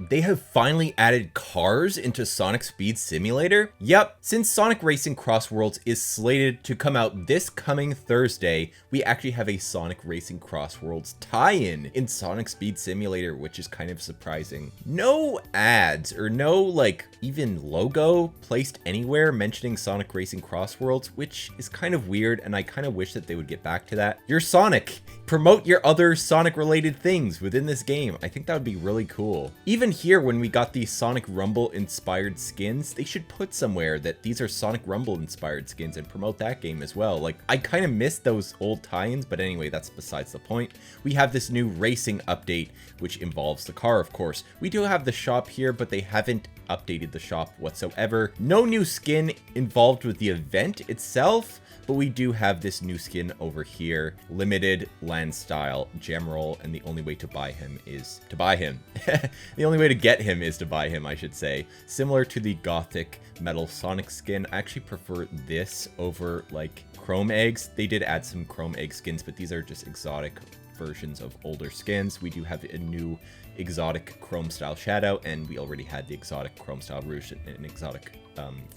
They have finally added cars into Sonic Speed Simulator? Yep, since Sonic Racing Crossworlds is slated to come out this coming Thursday, we actually have a Sonic Racing Crossworlds tie-in in Sonic Speed Simulator, which is kind of surprising. No ads or no like even logo placed anywhere mentioning Sonic Racing Crossworlds, which is kind of weird, and I kind of wish that they would get back to that. You're Sonic. Promote your other Sonic related things within this game. I think that would be really cool. Even here, when we got these Sonic Rumble inspired skins, they should put somewhere that these are Sonic Rumble inspired skins and promote that game as well. Like, I kind of missed those old tie-ins, but anyway, that's besides the point. We have this new racing update, which involves the car, of course. We do have the shop here, but they haven't updated the shop whatsoever. No new skin involved with the event itself, but we do have this new skin over here, limited land style gem roll, and the only way to buy him is to buy him. The only way to get him is to buy him, I should say. Similar to the Gothic Metal Sonic skin, I actually prefer this over like Chrome Eggs. They did add some Chrome Egg skins, but these are just exotic versions of older skins. We do have a new exotic Chrome style Shadow, and we already had the exotic Chrome style Rouge and exotic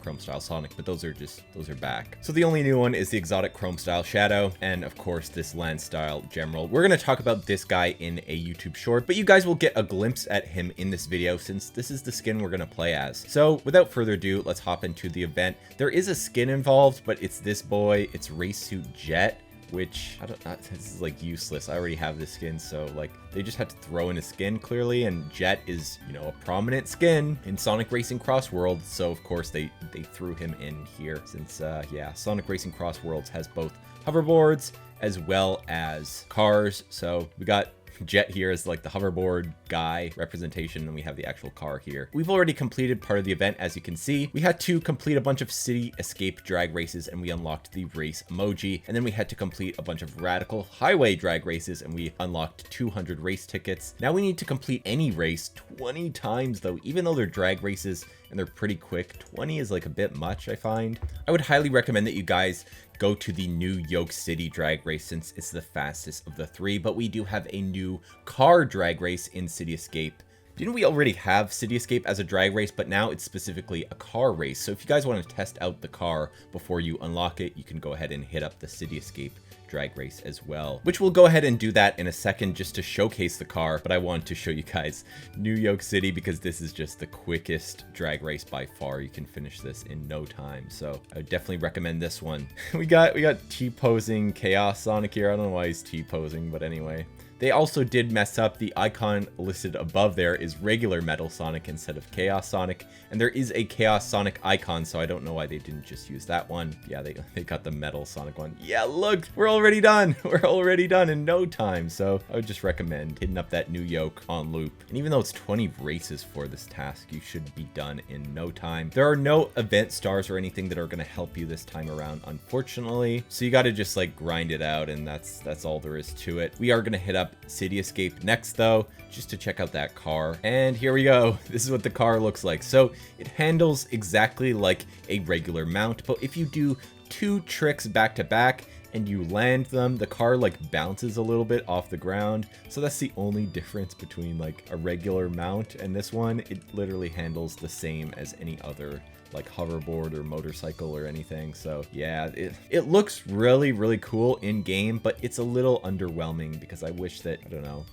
Chrome style Sonic, but those are back. So the only new one is the exotic Chrome style Shadow, and of course this land style gem roll. We're going to talk about this guy in a YouTube short, but you guys will get a glimpse at him in this video since this is the skin we're going to play as. So without further ado, let's hop into the event. There is a skin involved, but it's this boy. It's Race Suit Jet, which this is like useless. I already have this skin, so like they just had to throw in a skin clearly, and Jet is, you know, a prominent skin in Sonic Racing Crossworlds, so of course they threw him in here since yeah, Sonic Racing Crossworlds has both hoverboards as well as cars. So we got Jet here is like the hoverboard guy representation, and we have the actual car here. We've already completed part of the event, as you can see. We had to complete a bunch of city escape drag races, and we unlocked the race emoji, and then we had to complete a bunch of radical highway drag races, and we unlocked 200 race tickets. Now we need to complete any race 20 times though, even though they're drag races and they're pretty quick. 20 is like a bit much, I find. I would highly recommend that you guys go to the new Yoke City drag race since it's the fastest of the three, but we do have a new car drag race in City Escape. Didn't we already have City Escape as a drag race, but now it's specifically a car race. So if you guys want to test out the car before you unlock it, you can go ahead and hit up the City Escape drag race as well, which we'll go ahead and do that in a second just to showcase the car. But I wanted to show you guys New York City because this is just the quickest drag race by far. You can finish this in no time, so I would definitely recommend this one. we got T-posing Chaos Sonic here. I don't know why he's T-posing, but anyway. They also did mess up. The icon listed above there is regular Metal Sonic instead of Chaos Sonic, and there is a Chaos Sonic icon, so I don't know why they didn't just use that one. Yeah, they got the Metal Sonic one. Yeah, look, we're already done. We're already done in no time, so I would just recommend hitting up that new yoke on loop. And even though it's 20 races for this task, you should be done in no time. There are no event stars or anything that are going to help you this time around, unfortunately, so you got to just like grind it out, and that's all there is to it. We are going to hit up City Escape next though, just to check out that car. And here we go. This is what the car looks like. So it handles exactly like a regular mount, but if you do 2 tricks back to back and you land them, the car like bounces a little bit off the ground. So that's the only difference between like a regular mount and this one. It literally handles the same as any other like hoverboard or motorcycle or anything. So yeah, it looks really, really cool in game, but it's a little underwhelming because I wish that, I don't know,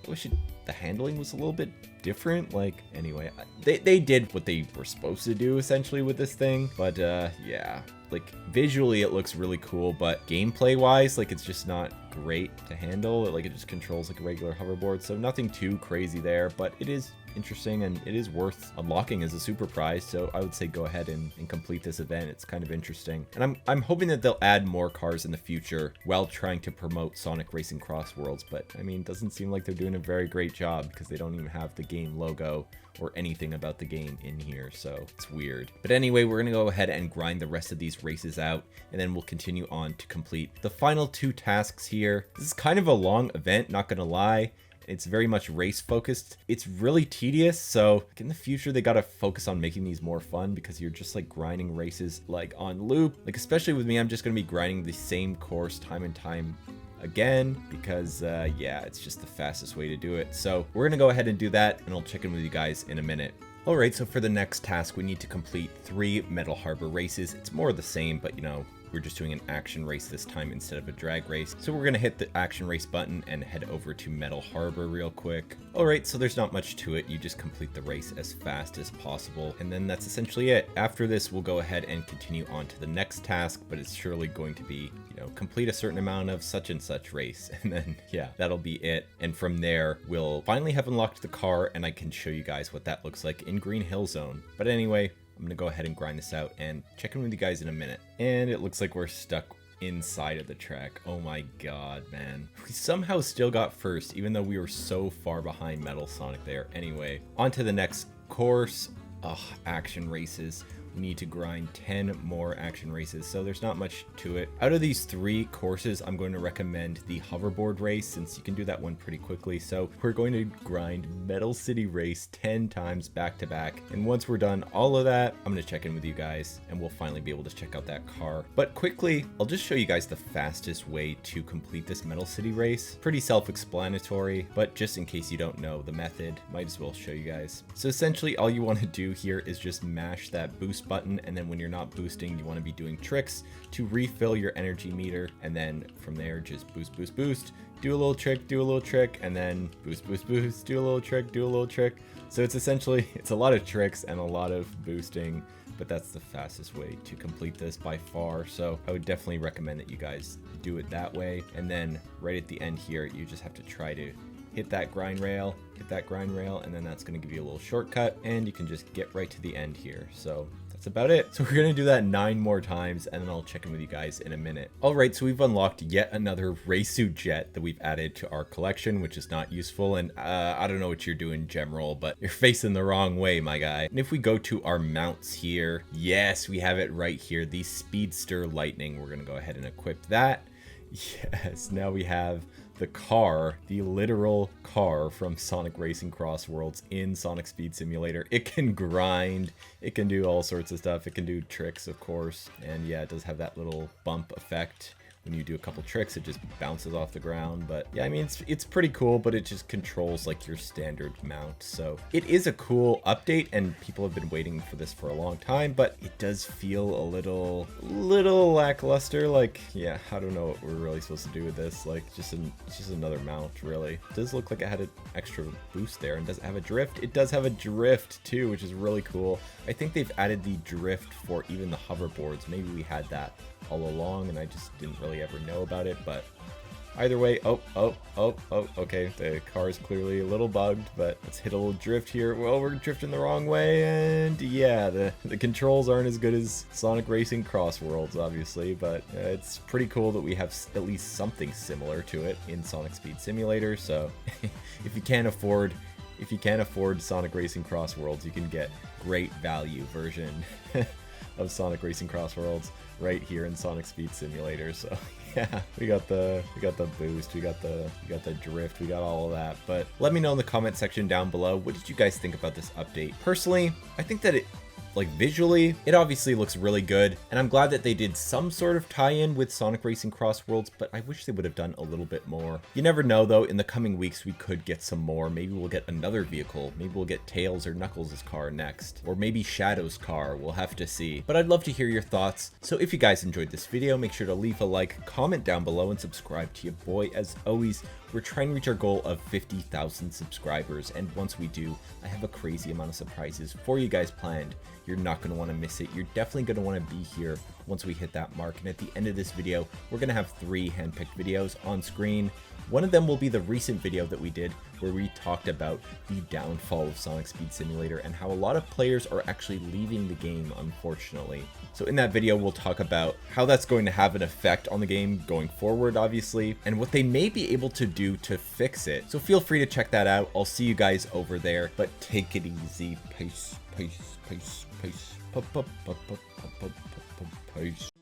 I wish the handling was a little bit different. Like, anyway, they did what they were supposed to do essentially with this thing, but yeah, like visually it looks really cool, but gameplay wise, like it's just not great to handle. Like it just controls like a regular hoverboard, so nothing too crazy there, but it is interesting and it is worth unlocking as a super prize. So I would say go ahead and complete this event. It's kind of interesting, and I'm hoping that they'll add more cars in the future while trying to promote Sonic Racing Crossworlds. But I mean, it doesn't seem like they're doing a very great job because they don't even have the game logo or anything about the game in here, so it's weird. But anyway, we're gonna go ahead and grind the rest of these races out, and then we'll continue on to complete the final 2 tasks here. This is kind of a long event, not gonna lie. It's very much race focused. It's really tedious, so in the future they gotta focus on making these more fun because you're just like grinding races like on loop. Like especially with me, I'm just gonna be grinding the same course time and time again because yeah, it's just the fastest way to do it. So we're gonna go ahead and do that, and I'll check in with you guys in a minute. Alright, so for the next task, we need to complete 3 Metal Harbor races. It's more of the same, but you know, we're just doing an action race this time instead of a drag race. So we're gonna hit the action race button and head over to Metal Harbor real quick. Alright, so there's not much to it. You just complete the race as fast as possible. And then that's essentially it. After this, we'll go ahead and continue on to the next task, but it's surely going to be, you know, complete a certain amount of such and such race. And then, yeah, that'll be it. And from there, we'll finally have unlocked the car, and I can show you guys what that looks like in Green Hill Zone. But anyway, I'm gonna go ahead and grind this out and check in with you guys in a minute. And it looks like we're stuck inside of the track. Oh my god, man. We somehow still got first, even though we were so far behind Metal Sonic there. Anyway, on to the next course. Ugh, action races. We need to grind 10 more action races, so there's not much to it. Out of these 3 courses, I'm going to recommend the hoverboard race, since you can do that one pretty quickly. So we're going to grind Metal City Race 10 times back to back, and once we're done all of that, I'm going to check in with you guys, and we'll finally be able to check out that car. But quickly, I'll just show you guys the fastest way to complete this Metal City race. Pretty self-explanatory, but just in case you don't know the method, might as well show you guys. So essentially, all you want to do here is just mash that boost button, and then when you're not boosting, you want to be doing tricks to refill your energy meter, and then from there just boost, boost, boost, do a little trick, and then boost, boost, boost, do a little trick. So it's essentially, it's a lot of tricks and a lot of boosting, but that's the fastest way to complete this by far. So I would definitely recommend that you guys do it that way. And then right at the end here, you just have to try to hit that grind rail, and then that's going to give you a little shortcut, and you can just get right to the end here. So that's about it. So we're going to do that 9 more times, and then I'll check in with you guys in a minute. Alright, so we've unlocked yet another race suit jet that we've added to our collection, which is not useful, and I don't know what you're doing, General, but you're facing the wrong way, my guy. And if we go to our mounts here, yes, we have it right here, the Speedster Lightning. We're going to go ahead and equip that. Yes, now we have the car, the literal car from Sonic Racing Crossworlds in Sonic Speed Simulator. It can grind, it can do all sorts of stuff, it can do tricks, of course, and yeah, it does have that little bump effect. When you do a couple tricks, it just bounces off the ground. But yeah, I mean, it's pretty cool, but it just controls like your standard mount. So it is a cool update, and people have been waiting for this for a long time, but it does feel a little lackluster. Like, yeah, I don't know what we're really supposed to do with this. Like, it's just another mount, really. It does look like it had an extra boost there. And does it have a drift? It does have a drift too, which is really cool. I think they've added the drift for even the hoverboards. Maybe we had that all along and I just didn't really ever know about it, but either way, okay, the car is clearly a little bugged, but let's hit a little drift here. Well, we're drifting the wrong way, and yeah, the controls aren't as good as Sonic Racing Crossworlds, obviously, but it's pretty cool that we have at least something similar to it in Sonic Speed Simulator. So if you can't afford Sonic Racing Crossworlds, you can get great value version of Sonic Racing Crossworlds right here in Sonic Speed Simulator. So yeah, we got the boost, we got the drift, we got all of that. But let me know in the comment section down below, what did you guys think about this update? Personally, I think that it, like, visually, it obviously looks really good, and I'm glad that they did some sort of tie-in with Sonic Racing Crossworlds, but I wish they would have done a little bit more. You never know, though. In the coming weeks, we could get some more. Maybe we'll get another vehicle. Maybe we'll get Tails or Knuckles' car next, or maybe Shadow's car. We'll have to see. But I'd love to hear your thoughts, so if you guys enjoyed this video, make sure to leave a like, comment down below, and subscribe to your boy. As always, we're trying to reach our goal of 50,000 subscribers, and once we do, I have a crazy amount of surprises for you guys planned. You're not going to want to miss it. You're definitely going to want to be here once we hit that mark. And at the end of this video, we're going to have 3 handpicked videos on screen. One of them will be the recent video that we did where we talked about the downfall of Sonic Speed Simulator and how a lot of players are actually leaving the game, unfortunately. So in that video, we'll talk about how that's going to have an effect on the game going forward, obviously, and what they may be able to do to fix it. So feel free to check that out. I'll see you guys over there, but take it easy. Peace, peace, peace, peace, peace.